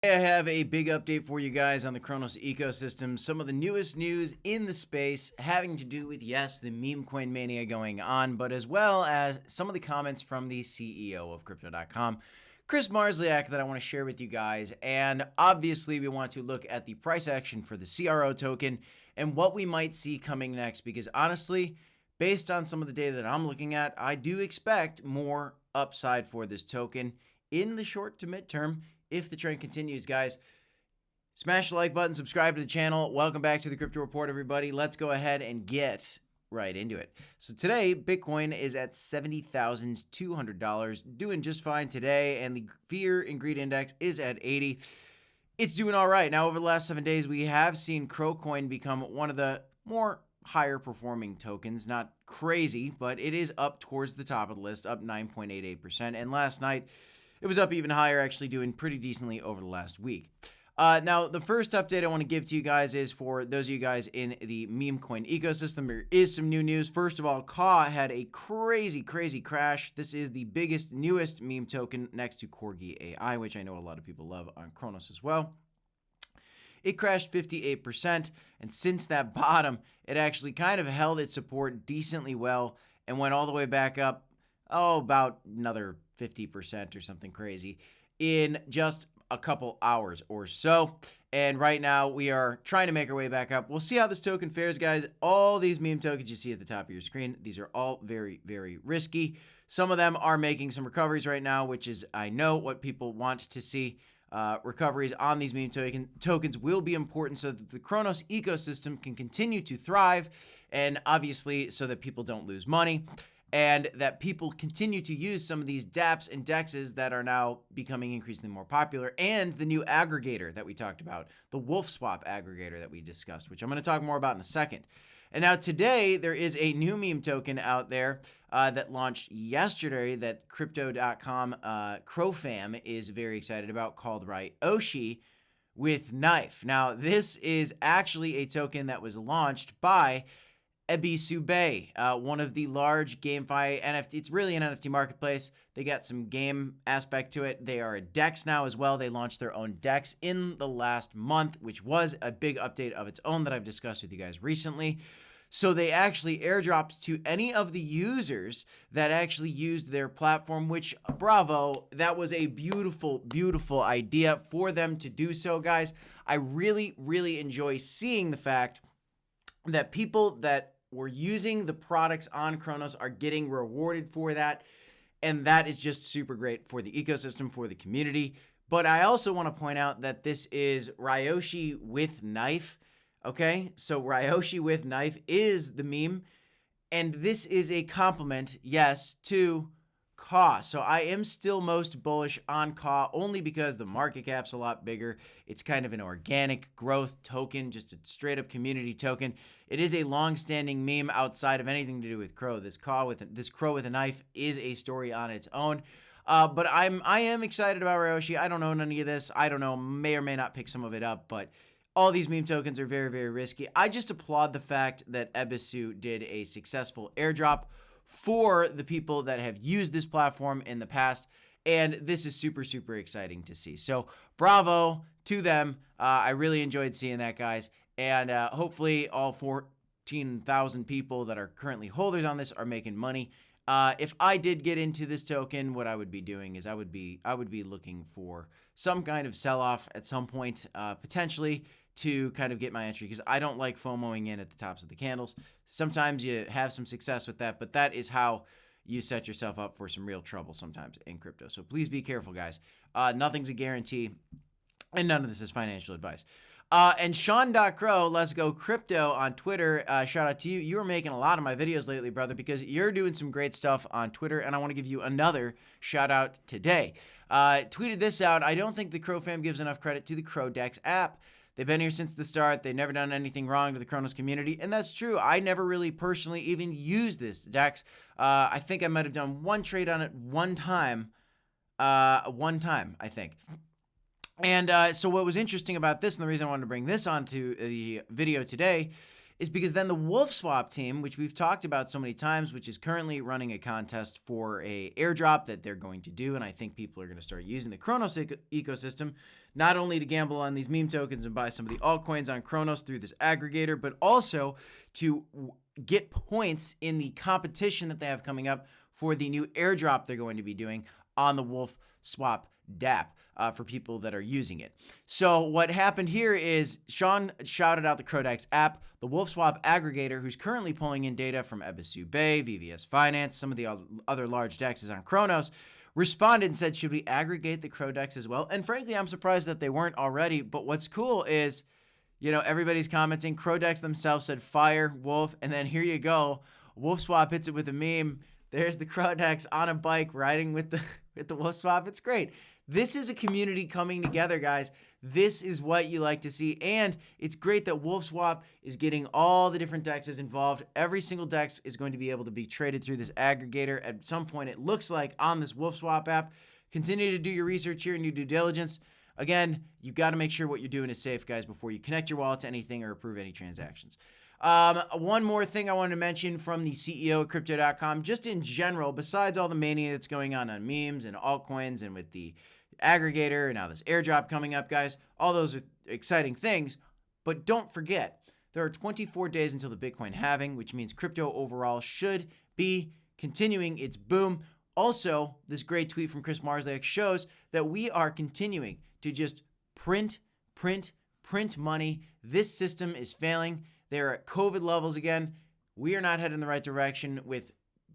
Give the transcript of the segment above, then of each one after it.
I have a big update for you guys on the Kronos ecosystem. Some of the newest news in the space having to do with, yes, the meme coin mania going on, but as well as some of the comments from the CEO of Crypto.com, Chris Marsliak, that I want to share with you guys. And obviously, we want to look at the price action for the CRO token and what we might see coming next, because honestly, based on some of the data that I'm looking at, I do expect more upside for this token in the short to midterm if the trend continues, guys. Smash the like button, subscribe to the channel. Welcome back to the Crypto Report, everybody. Let's go ahead and get right into it. So today, Bitcoin is at $70,200, doing just fine today, and the Fear and Greed Index is at 80. It's doing all right. Now, over the last 7 days, we have seen Crowcoin become one of the more higher performing tokens. Not crazy, but it is up towards the top of the list, up 9.88%. And last night, it was up even higher, actually doing pretty decently over the last week. Now, the first update I want to give to you guys is for those of you guys in the meme coin ecosystem. There is some new news. First of all, Ka had a crazy crash. This is the biggest, newest meme token next to Corgi AI, which I know a lot of people love on Kronos as well. It crashed 58%, and since that bottom, it actually kind of held its support decently well and went all the way back up, about another 50% or something crazy in just a couple hours or so. And right now we are trying to make our way back up. We'll see how this token fares, guys. All these meme tokens you see at the top of your screen, these are all very risky. Some of them are making some recoveries right now, which is, I know, what people want to see. Recoveries on these meme tokens will be important so that the Kronos ecosystem can continue to thrive, and obviously so that people don't lose money, and that people continue to use some of these dApps and DEXs that are now becoming increasingly more popular, and the new aggregator that we talked about, the Wolfswap aggregator that we discussed, which I'm going to talk more about in a second. And now today, there is a new meme token out there that launched yesterday that Crypto.com CrowFam is very excited about, called Ryoshi with Knife. Now, this is actually a token that was launched by Ebisube, one of the large GameFi NFT. It's really an NFT marketplace. They got some game aspect to it. They are a DEX now as well. They launched their own DEX in the last month, which was a big update of its own that I've discussed with you guys recently. So they actually airdropped to any of the users that actually used their platform, which, bravo, that was a beautiful idea for them to do so, guys. I really enjoy seeing the fact that people that were using the products on Kronos are getting rewarded for that. And that is just super great for the ecosystem, for the community. But I also want to point out that this is Ryoshi with Knife. Okay, so Ryoshi with Knife is the meme. And this is a compliment, yes, to Ka. So I am still most bullish on Ka, only because the market cap's a lot bigger. It's kind of an organic growth token, just a straight up community token. It is a long-standing meme outside of anything to do with Crow. This Crow with a Knife is a story on its own. But I am excited about Ryoshi. I don't own any of this. I don't know, may or may not pick some of it up, but all these meme tokens are very risky. I just applaud the fact that Ebisu did a successful airdrop for the people that have used this platform in the past, and this is super exciting to see. So bravo to them. I really enjoyed seeing that, guys, and hopefully all 14,000 people that are currently holders on this are making money. If I did get into this token, what I would be doing is I would be looking for some kind of sell-off at some point, potentially, to kind of get my entry, because I don't like FOMOing in at the tops of the candles. Sometimes you have some success with that, but that is how you set yourself up for some real trouble sometimes in crypto. So please be careful, guys. Nothing's a guarantee, and none of this is financial advice. And Sean.Crow, Let's Go Crypto on Twitter, shout out to you. You are making a lot of my videos lately, brother, because you're doing some great stuff on Twitter, and I want to give you another shout out today. Tweeted this out. I don't think the Crow fam gives enough credit to the CrowDEX app. They've been here since the start. They've never done anything wrong to the Kronos community, and that's true. I never really personally even used this DEX. I think I might have done one trade on it one time, I think. And so what was interesting about this, and the reason I wanted to bring this onto the video today, is because then the Wolfswap team, which we've talked about so many times, which is currently running a contest for a airdrop that they're going to do, and I think people are going to start using the Kronos ecosystem, not only to gamble on these meme tokens and buy some of the altcoins on Cronos through this aggregator, but also to get points in the competition that they have coming up for the new airdrop they're going to be doing on the Wolf Swap dApp for people that are using it. So what happened here is Sean shouted out the Crodex app, the Wolf Swap aggregator, who's currently pulling in data from Ebisu Bay, VVS Finance, some of the other large dexes on Cronos, responded and said, should we aggregate the Crodex as well? And frankly, I'm surprised that they weren't already. But what's cool is, everybody's commenting. Crodex themselves said fire, Wolf, and then here you go. Wolf Swap hits it with a meme. There's the Crodex on a bike riding with the Wolf Swap. It's great. This is a community coming together, guys. This is what you like to see. And it's great that Wolf Swap is getting all the different dexes involved. Every single dex is going to be able to be traded through this aggregator at some point, it looks like, on this Wolf Swap app. Continue to do your research here and your due diligence. Again, you've got to make sure what you're doing is safe, guys, before you connect your wallet to anything or approve any transactions. One more thing I wanted to mention from the CEO of Crypto.com, just in general, besides all the mania that's going on memes and altcoins and with the aggregator and now this airdrop coming up, guys, all those are exciting things. But don't forget, there are 24 days until the Bitcoin halving, which means crypto overall should be continuing its boom. Also, this great tweet from Chris Marszalek shows that we are continuing to just print money. This system is failing. They're at COVID levels again. We are not heading in the right direction with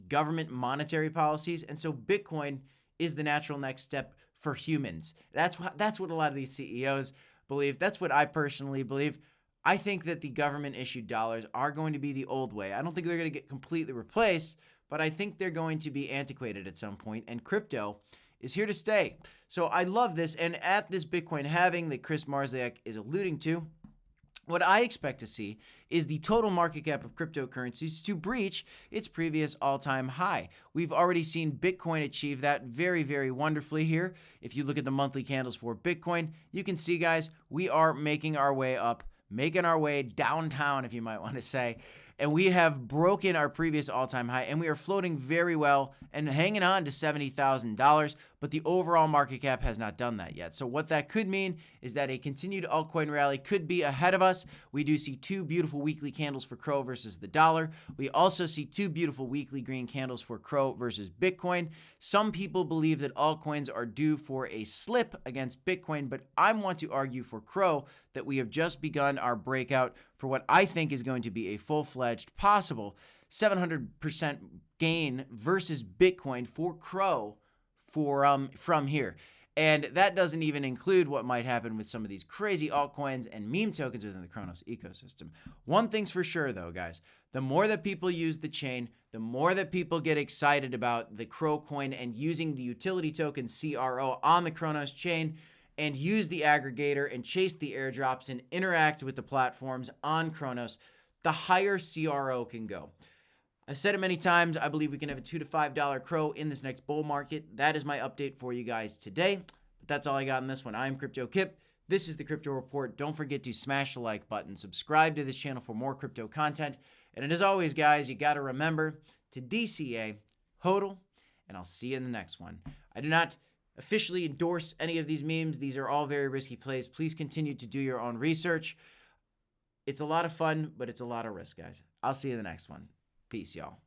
government monetary policies. And so Bitcoin is the natural next step for humans. That's what a lot of these CEOs believe. That's what I personally believe. I think that the government issued dollars are going to be the old way. I don't think they're going to get completely replaced, but I think they're going to be antiquated at some point, and crypto is here to stay. So I love this. And at this Bitcoin halving that Chris Marszalek is alluding to, what I expect to see is the total market cap of cryptocurrencies to breach its previous all-time high. We've already seen Bitcoin achieve that very, very wonderfully here. If you look at the monthly candles for Bitcoin, you can see, guys, we are making our way up, making our way downtown, if you might want to say. And we have broken our previous all-time high, and we are floating very well and hanging on to $70,000, but the overall market cap has not done that yet. So what that could mean is that a continued altcoin rally could be ahead of us. We do see two beautiful weekly candles for CRO versus the dollar. We also see two beautiful weekly green candles for CRO versus Bitcoin. Some people believe that altcoins are due for a slip against Bitcoin, but I want to argue for CRO that we have just begun our breakout for what I think is going to be a full-fledged possible 700% gain versus Bitcoin for CRO from here. And that doesn't even include what might happen with some of these crazy altcoins and meme tokens within the Cronos ecosystem. One thing's for sure, though, guys. The more that people use the chain, the more that people get excited about the CRO coin and using the utility token CRO on the Cronos chain, and use the aggregator and chase the airdrops and interact with the platforms on Cronos, the higher CRO can go. I've said it many times. I believe we can have a $2 to $5 CRO in this next bull market. That is my update for you guys today. But that's all I got in this one. I'm Crypto Kip. This is the Crypto Report. Don't forget to smash the like button. Subscribe to this channel for more crypto content. And as always, guys, you got to remember to DCA, HODL, and I'll see you in the next one. I do not officially endorse any of these memes. These are all very risky plays. Please continue to do your own research. It's a lot of fun, but it's a lot of risk, guys. I'll see you in the next one. Peace, y'all.